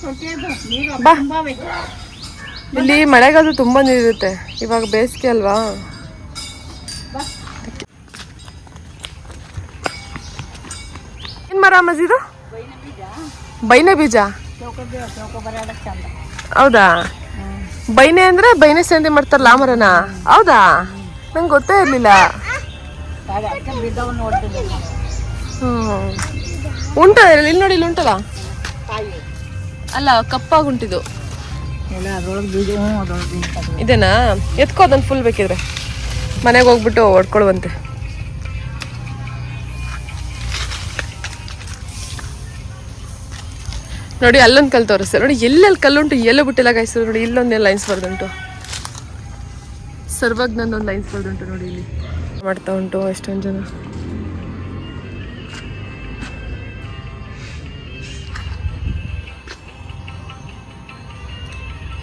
ಇಲ್ಲಿ ಮಳೆಗಾಲದ ತುಂಬ ನೀರಿರುತ್ತೆ, ಇವಾಗ ಬೇಸಿಗೆ ಅಲ್ವಾ. ಏನು ಮರ ಮಜಿದು? ಬೈನೆ ಬೀಜ. ಹೌದಾ? ಬೈನೆ ಅಂದ್ರೆ ಬೈನೆ ಸಂಧಿ ಮಾಡ್ತಾರಲ್ಲ ಆ ಮರನ? ಹೌದಾ, ನಂಗೆ ಗೊತ್ತೇ ಇರಲಿಲ್ಲ. ಉಂಟ ಇಲ್ಲಿ ನೋಡಿ, ಇಲ್ಲಿ ಉಂಟಲ್ಲ, ಅಲ್ಲ ಕಪ್ಪಾಗುಂಟಿದು ಇದೇನಾ? ಎತ್ಕೋ ಅದನ್ನು ಫುಲ್ ಬೇಕಿದ್ರೆ, ಮನೆಗೆ ಹೋಗ್ಬಿಟ್ಟು ಹೊಡ್ಕೊಳುವಂತೆ. ನೋಡಿ ಅಲ್ಲೊಂದು ಕಲ್ಲು ತೋರಿಸ್ತಾರೆ ನೋಡಿ, ಎಲ್ಲೆಲ್ಲಿ ಕಲ್ಲುಂಟು ಎಲ್ಲೂ ಬಿಟ್ಟಿಲ್ಲ ಗಾಯ್ಸು. ನೋಡಿ ಇಲ್ಲೊಂದು ಲೈನ್ಸ್ ಬರ್ದುಂಟು, ಸರ್ವಜ್ಞಂದೊಂದು ಲೈನ್ಸ್ ಬರ್ದುಂಟು ನೋಡಿ. ಇಲ್ಲಿ ಮಾಡ್ತಾ ಉಂಟು ಎಷ್ಟೊಂದು ಜನ.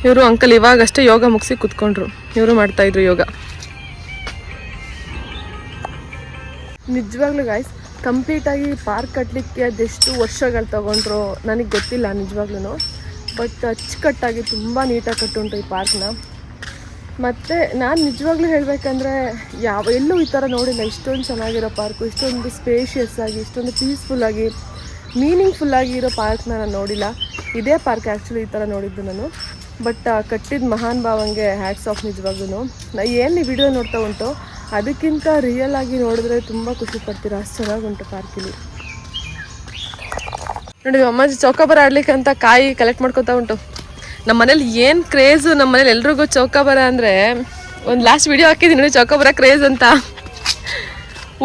ಇವರು ಅಂಕಲ್ ಇವಾಗಷ್ಟೇ ಯೋಗ ಮುಗಿಸಿ ಕೂತ್ಕೊಂಡ್ರು, ಇವರು ಮಾಡ್ತಾಯಿದ್ರು ಯೋಗ. ನಿಜವಾಗ್ಲೂ ಗಾಯ್ಸ್, ಕಂಪ್ಲೀಟಾಗಿ ಪಾರ್ಕ್ ಕಟ್ಟಲಿಕ್ಕೆ ಅದೆಷ್ಟು ವರ್ಷಗಳು ತೊಗೊಂಡ್ರು ನನಗೆ ಗೊತ್ತಿಲ್ಲ ನಿಜವಾಗ್ಲೂ. ಬಟ್ ಅಚ್ಚುಕಟ್ಟಾಗಿ ತುಂಬ ನೀಟಾಗಿ ಕಟ್ಟುಂಟು ಈ ಪಾರ್ಕ್ನ. ಮತ್ತು ನಾನು ನಿಜವಾಗ್ಲೂ ಹೇಳಬೇಕಂದ್ರೆ ಎಲ್ಲೂ ಈ ಥರ ನೋಡಿಲ್ಲ. ಇಷ್ಟೊಂದು ಚೆನ್ನಾಗಿರೋ ಪಾರ್ಕು, ಇಷ್ಟೊಂದು ಸ್ಪೇಷಿಯಸ್ ಆಗಿ, ಇಷ್ಟೊಂದು ಪೀಸ್ಫುಲ್ಲಾಗಿ, ಮೀನಿಂಗ್ಫುಲ್ಲಾಗಿ ಇರೋ ಪಾರ್ಕ್ನ ನಾನು ನೋಡಿಲ್ಲ. ಇದೇ ಪಾರ್ಕ್ ಆ್ಯಕ್ಚುಲಿ ಈ ಥರ ನೋಡಿದ್ದು ನಾನು. ಬಟ್ ಕಟ್ಟಿದ ಮಹಾನ್ ಭಾವಂಗೆ ಹ್ಯಾಟ್ಸ್ ಆಫ್ ನಿಜವಾಗ್ಲೂ. ಏನು ಈ ವಿಡಿಯೋ ನೋಡ್ತಾ ಉಂಟು ಅದಕ್ಕಿಂತ ರಿಯಲ್ ಆಗಿ ನೋಡಿದ್ರೆ ತುಂಬ ಖುಷಿ ಪಡ್ತೀರಾ, ಅಷ್ಟು ಚೆನ್ನಾಗುಂಟು ಪಾರ್ಕಿಲಿ. ನೋಡಿ ಅಮ್ಮಾಜಿ ಚೌಕಾಬಾರ ಆಡ್ಲಿಕ್ಕೆ ಅಂತ ಕಾಯಿ ಕಲೆಕ್ಟ್ ಮಾಡ್ಕೊತಾ ಉಂಟು. ನಮ್ಮ ಮನೇಲಿ ಏನು ಕ್ರೇಜು, ನಮ್ಮ ಮನೇಲಿ ಎಲ್ರಿಗೂ ಚೌಕಾಬಾರ ಅಂದರೆ, ಒಂದು ಲಾಸ್ಟ್ ವಿಡಿಯೋ ಹಾಕಿದ್ದೀನಿ ನೋಡಿ ಚೌಕಾಬಾರ ಕ್ರೇಜ್ ಅಂತ.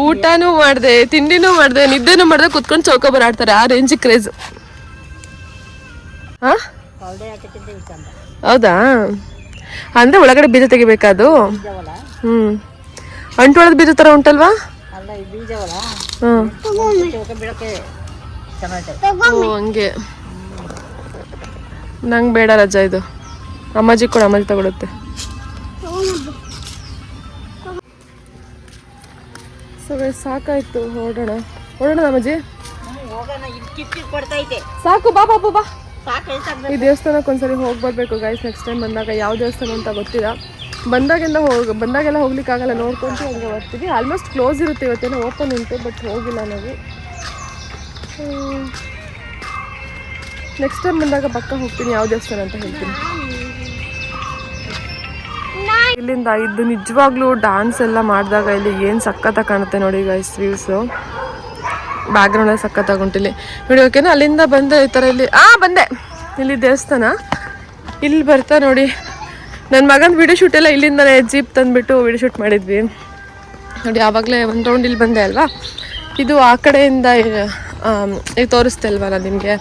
ಊಟನೂ ಮಾಡಿದೆ, ತಿಂಡಿನೂ ಮಾಡಿದೆ, ನಿದ್ದೆನೂ ಮಾಡಿದೆ, ಕುತ್ಕೊಂಡು ಚೌಕಾಬಾರ ಆಡ್ತಾರೆ, ಆ ರೇಂಜಿಗೆ ಕ್ರೇಜು. ಹಾಂ ಹೌದಾ? ಅಂದರೆ ಒಳಗಡೆ ಬೀಜ ತೆಗಿಬೇಕಾದು? ಹ್ಞೂ, ಅಂಟೊಳದ ಬೀಜ ಥರ ಉಂಟಲ್ವಾ? ಹ್ಞೂ ಹಂಗೆ. ನಂಗೆ ಬೇಡ ರಜಾ ಇದು, ಅಮ್ಮಾಜಿ ಕೂಡ ಅಮ್ಮಾಜಿ ತಗೊಳುತ್ತೆ. ಸೊ ಸಾಕಾಯ್ತು, ಹೊರಡೋಣ ಅಮ್ಮಾಜಿ. ಸಾಕು, ಬಾ ಬಾಬು ಬಾ. ಈ ದೇವಸ್ಥಾನಕ್ಕೆ ಒಂದ್ಸರಿ ಹೋಗಿ ಬರಬೇಕು ಗೈಸ್. ನೆಕ್ಸ್ಟ್ ಟೈಮ್ ಬಂದಾಗ ಯಾವ ದೇವಸ್ಥಾನ ಅಂತ ಗೊತ್ತಿಲ್ಲ. ಬಂದಾಗೆಲ್ಲ ಹೋಗ್ಲಿಕ್ಕಾಗಲ್ಲ, ನೋಡ್ಕೊಂಡು ಹಂಗೆ ಬರ್ತೀವಿ. ಆಲ್ಮೋಸ್ಟ್ ಕ್ಲೋಸ್ ಇರುತ್ತೆ, ಇವತ್ತೇನೋ ಓಪನ್ ಉಂಟು, ಬಟ್ ಹೋಗಿಲ್ಲ ನಾವು. ನೆಕ್ಸ್ಟ್ ಟೈಮ್ ಬಂದಾಗ ಪಕ್ಕ ಹೋಗ್ತೀನಿ, ಯಾವ ದೇವಸ್ಥಾನ ಅಂತ ಹೇಳ್ತೀನಿ. ಇಲ್ಲಿಂದ ಇದು ನಿಜವಾಗ್ಲೂ ಡ್ಯಾನ್ಸ್ ಎಲ್ಲ ಮಾಡಿದಾಗ ಇಲ್ಲಿ ಏನು ಸಖತ್ತಾಗಿ ಕಾಣುತ್ತೆ ನೋಡಿ ಗೈಸ್. ವ್ಯೂಸು ಬ್ಯಾಕ್ಗ್ರೌಂಡಲ್ಲಿ ಸಖತ್ತಾಗಿ ಉಂಟಿಲ್ಲಿ ನೋಡಿ. ಓಕೆನಾ? ಅಲ್ಲಿಂದ ಬಂದೆ ಈ ಥರ ಇಲ್ಲಿ ಬಂದೆ. ಇಲ್ಲಿ ದೇವಸ್ಥಾನ ಇಲ್ಲಿ ಬರ್ತಾ ನೋಡಿ. ನನ್ನ ಮಗನ ವಿಡಿಯೋ ಶೂಟ್ ಎಲ್ಲ ಇಲ್ಲಿಂದನೇ ಜೀಪ್ ತಂದುಬಿಟ್ಟು ವಿಡಿಯೋ ಶೂಟ್ ಮಾಡಿದ್ವಿ ನೋಡಿ. ಆವಾಗಲೇ ಒಂದು ರೌಂಡ್ ಇಲ್ಲಿ ಬಂದೆ ಅಲ್ವಾ. ಇದು ಆ ಕಡೆಯಿಂದ ಈಗ ತೋರಿಸ್ತೆ ಅಲ್ವಾ ನಾನು ನಿಮಗೆ,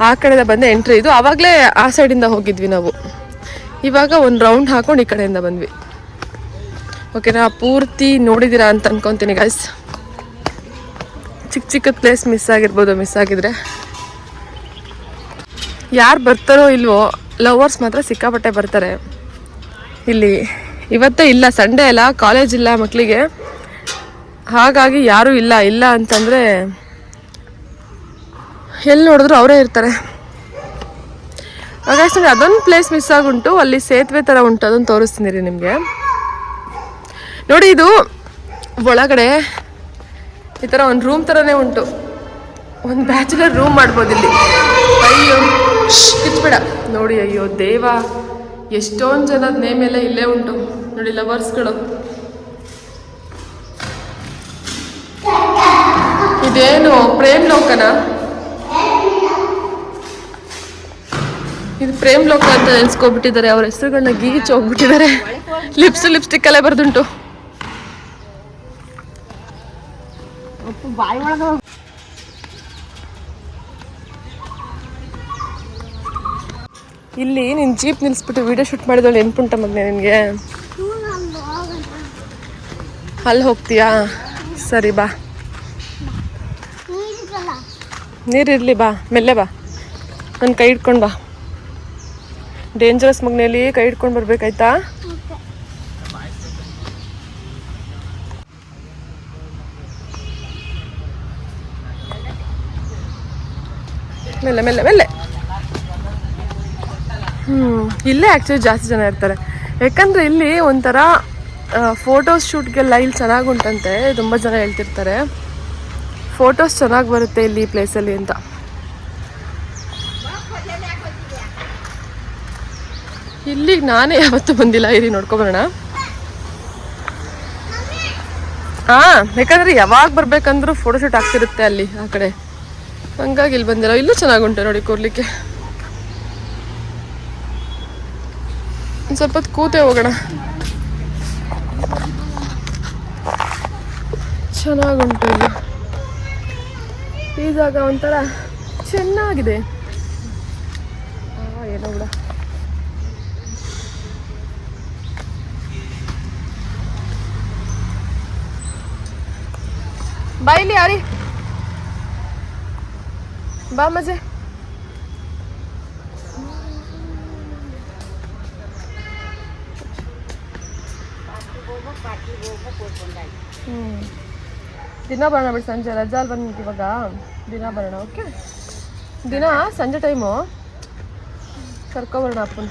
ಆ ಕಡೆಯಿಂದ ಬಂದೆ ಎಂಟ್ರಿ ಇದು. ಆವಾಗಲೇ ಆ ಸೈಡಿಂದ ಹೋಗಿದ್ವಿ ನಾವು. ಇವಾಗ ಒಂದು ರೌಂಡ್ ಹಾಕೊಂಡು ಈ ಕಡೆಯಿಂದ ಬಂದ್ವಿ. ಓಕೆನಾ, ಪೂರ್ತಿ ನೋಡಿದ್ದೀರಾ ಅಂತ ಅನ್ಕೊತೀನಿ ಗೈಸ್. ಚಿಕ್ಕ ಚಿಕ್ಕದ ಪ್ಲೇಸ್ ಮಿಸ್ ಆಗಿದ್ರೆ. ಯಾರು ಬರ್ತಾರೋ ಇಲ್ವೋ, ಲವರ್ಸ್ ಮಾತ್ರ ಸಿಕ್ಕಾಪಟ್ಟೆ ಬರ್ತಾರೆ ಇಲ್ಲಿ. ಇವತ್ತೇ ಇಲ್ಲ, ಸಂಡೇ ಅಲ್ಲ, ಕಾಲೇಜ್ ಇಲ್ಲ ಮಕ್ಕಳಿಗೆ, ಹಾಗಾಗಿ ಯಾರೂ ಇಲ್ಲ ಅಂತಂದರೆ ಎಲ್ಲಿ ನೋಡಿದ್ರು ಅವರೇ ಇರ್ತಾರೆ. ಹಾಗಾಗಿ ಅದೊಂದು ಪ್ಲೇಸ್ ಮಿಸ್ ಆಗುಂಟು, ಅಲ್ಲಿ ಸೇತುವೆ ಥರ ಉಂಟು, ಅದನ್ನು ತೋರಿಸ್ತೀನಿ ರೀ ನಿಮಗೆ. ನೋಡಿ, ಇದು ಒಳಗಡೆ ಈ ಥರ ಒಂದು ರೂಮ್ ಥರನೇ ಉಂಟು. ಒಂದು ಬ್ಯಾಚುಲರ್ ರೂಮ್ ಮಾಡ್ಬೋದು ಇಲ್ಲಿ. ಅಯ್ಯೋ ಕಿಚ್ಬೇಡ ನೋಡಿ. ಅಯ್ಯೋ ದೇವ, ಎಷ್ಟೊಂದು ಜನದ ನೇಮ್ ಎಲ್ಲ ಇಲ್ಲೇ ಉಂಟು ನೋಡಿ, ಲವರ್ಸ್ಗಳು. ಇದೇನು ಪ್ರೇಮ್ ಲೋಕನಾ? ಇದು ಪ್ರೇಮ್ ಲೋಕ ಅಂತ ನೆನ್ಸ್ಕೊಬಿಟ್ಟಿದ್ದಾರೆ. ಅವ್ರ ಹೆಸರುಗಳನ್ನ ಗೀಚ್ ಹೋಗ್ಬಿಟ್ಟಿದ್ದಾರೆ. ಲಿಪ್ಸ್ಟಿಕ್ ಅಲ್ಲೇ ಬರ್ದುಂಟು. ಇಲ್ಲಿ ನೀನು ಜೀಪ್ ನಿಲ್ಲಿಸ್ಬಿಟ್ಟು ವಿಡಿಯೋ ಶೂಟ್ ಮಾಡಿದವಳು ನೆನ್ಪುಂಟ ಮಗನೆ ನಿನಗೆ? ಅಲ್ಲಿ ಹೋಗ್ತೀಯಾ? ಸರಿ ಬಾ, ನೀರಿರಲಿ, ಬಾ ಮೆಲ್ಲೆ ಬಾ, ನನ್ನ ಕೈ ಹಿಡ್ಕೊಂಡು ಬಾ. ಡೇಂಜರಸ್ ಮಗನೇಲಿ, ಕೈ ಹಿಡ್ಕೊಂಡು ಬರ್ಬೇಕಾಯ್ತಾ? ಮೆಲ್ಲೆ ಮೆಲ್ಲೆ ಮೆಲ್ಲೆ. ಇಲ್ಲೇ ಆ್ಯಕ್ಚುಲಿ ಜಾಸ್ತಿ ಜನ ಇರ್ತಾರೆ, ಯಾಕಂದರೆ ಇಲ್ಲಿ ಒಂಥರ ಫೋಟೋಸ್ ಶೂಟ್ಗೆಲ್ಲ ಇಲ್ಲಿ ಚೆನ್ನಾಗುಂಟಂತೆ. ತುಂಬ ಜನ ಹೇಳ್ತಿರ್ತಾರೆ ಫೋಟೋಸ್ ಚೆನ್ನಾಗಿ ಬರುತ್ತೆ ಇಲ್ಲಿ ಈ ಪ್ಲೇಸಲ್ಲಿ ಅಂತ. ಇಲ್ಲಿಗೆ ನಾನೇ ಯಾವತ್ತೂ ಬಂದಿಲ್ಲ, ಇರಿ ನೋಡ್ಕೊಬರೋಣ. ಹಾಂ, ಯಾಕಂದರೆ ಯಾವಾಗ ಬರ್ಬೇಕಂದ್ರೂ ಫೋಟೋಶೂಟ್ ಆಗ್ತಿರುತ್ತೆ ಅಲ್ಲಿ ಆ ಕಡೆ, ಹಂಗಾಗಿ ಇಲ್ಲಿ ಬಂದಿಲ್ಲ. ಇಲ್ಲೂ ಚೆನ್ನಾಗುಂಟು ನೋಡಿ ಕೂರ್ಲಿಕ್ಕೆ. ಒಂದು ಸ್ವಲ್ಪ ಹೊತ್ತು ಕೂತೆ ಹೋಗೋಣ, ಚೆನ್ನಾಗುಂಟು ಇಲ್ಲಿ. ಈ ಜಾಗ ಒಂಥರ ಚೆನ್ನಾಗಿದೆ. ಏನೋ ಬಿಡ. ಬಾಯಿಲಿ ಯಾರಿ ಬಾ ಮಜೆ. ದಿನ ಬರೋಣ ಬಿಡಿ, ಸಂಜೆ ರಜಾ ಅಲ್ಲಿ ಬಂದ್ಬಿಟ್ಟು ಇವಾಗ ದಿನ ಬರೋಣ. ಓಕೆ, ದಿನ ಸಂಜೆ ಟೈಮು ಕರ್ಕೊಬರೋಣ. ಅಪ್ಪನ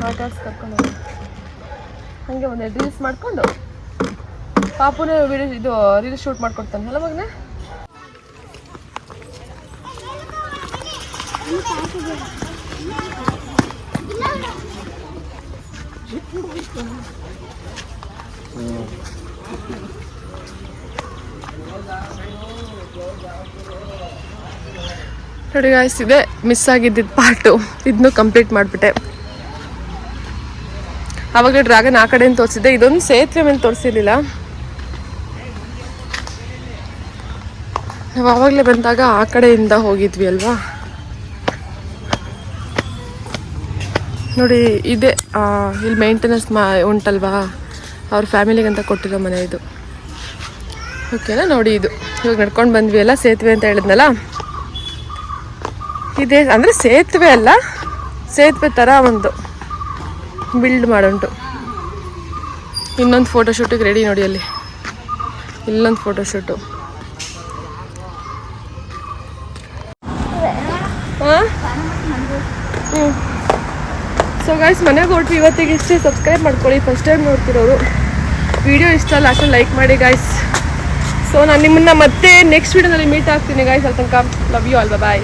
ಆಟ ಆಡ್ಸಿ ಕರ್ಕೊಂಡು ಹಾಗೆ ಒಂದು ರೀಲ್ಸ್ ಮಾಡಿಕೊಂಡು ಪಾಪುನೇ ವಿಡಿಯೋ ರೀಲ್ಸ್ ಶೂಟ್ ಮಾಡ್ಕೊಡ್ತಾನೆ ಅಲ್ಲ ಮಗನೇ. ನೋಡಿ ಗಾಯ್ಸ್, ಇದೆ ಮಿಸ್ ಆಗಿದ್ದಿದ್ದು ಪಾರ್ಟು, ಇದನ್ನು ಕಂಪ್ಲೀಟ್ ಮಾಡಿಬಿಟ್ಟೆ. ಆವಾಗ ಡ್ರ್ಯಾಗನ್ ಆ ಕಡೆಯಿಂದ ತೋರಿಸಿದ್ದೆ, ಇದೊಂದು ಸೇತುವೆ ಮೇಲೆ ತೋರಿಸಿರ್ಲಿಲ್ಲ. ನಾವು ಆವಾಗಲೇ ಬಂದಾಗ ಆ ಕಡೆಯಿಂದ ಹೋಗಿದ್ವಿ ಅಲ್ವಾ. ನೋಡಿ ಇದೆ ಇಲ್ಲಿ ಮೇಂಟೆನೆನ್ಸ್ ಉಂಟಲ್ವಾ, ಅವ್ರ ಫ್ಯಾಮಿಲಿಗಂತ ಕೊಟ್ಟಿರೋ ಮನೆ ಇದು. ಓಕೆನಾ, ನೋಡಿ ಇದು ಇವಾಗ ನಡ್ಕೊಂಡು ಬಂದ್ವಿ ಅಲ್ಲ, ಸೇತುವೆ ಅಂತ ಹೇಳಿದ್ನಲ್ಲ, ಇದೆ. ಅಂದರೆ ಸೇತುವೆ ಅಲ್ಲ, ಸೇತುವೆ ಥರ ಒಂದು ಬಿಲ್ಡ್ ಮಾಡೋಂಟು. ಇನ್ನೊಂದು ಫೋಟೋಶೂಟಿಗೆ ರೆಡಿ ನೋಡಿ, ಅಲ್ಲಿ ಇಲ್ಲೊಂದು ಫೋಟೋಶೂಟು. ಹಾಂ, ಸೊ ಗೈಸ್ ಮನೆಗೆ ಹೊರಟ್ವಿ ಇವತ್ತಿಗೆ. ಇಷ್ಟೇ. ಸಬ್ಸ್ಕ್ರೈಬ್ ಮಾಡ್ಕೊಳ್ಳಿ ಫಸ್ಟ್ ಟೈಮ್ ನೋಡ್ತಿರೋರು. ವಿಡಿಯೋ ಇಷ್ಟ ಅಲ್ಲ ಅಷ್ಟೇ ಲೈಕ್ ಮಾಡಿ ಗೈಸ್. ಸೊ ನಾನು ನಿಮ್ಮನ್ನ ಮತ್ತೆ ನೆಕ್ಸ್ಟ್ ವಿಡಿಯೋದಲ್ಲಿ ಮೀಟ್ ಆಗ್ತೀನಿ ಗೈಸ್. ಅಲ್ಲಿ ತನಕ ಲವ್ ಯು ಆಲ್, ಬಾಯ್.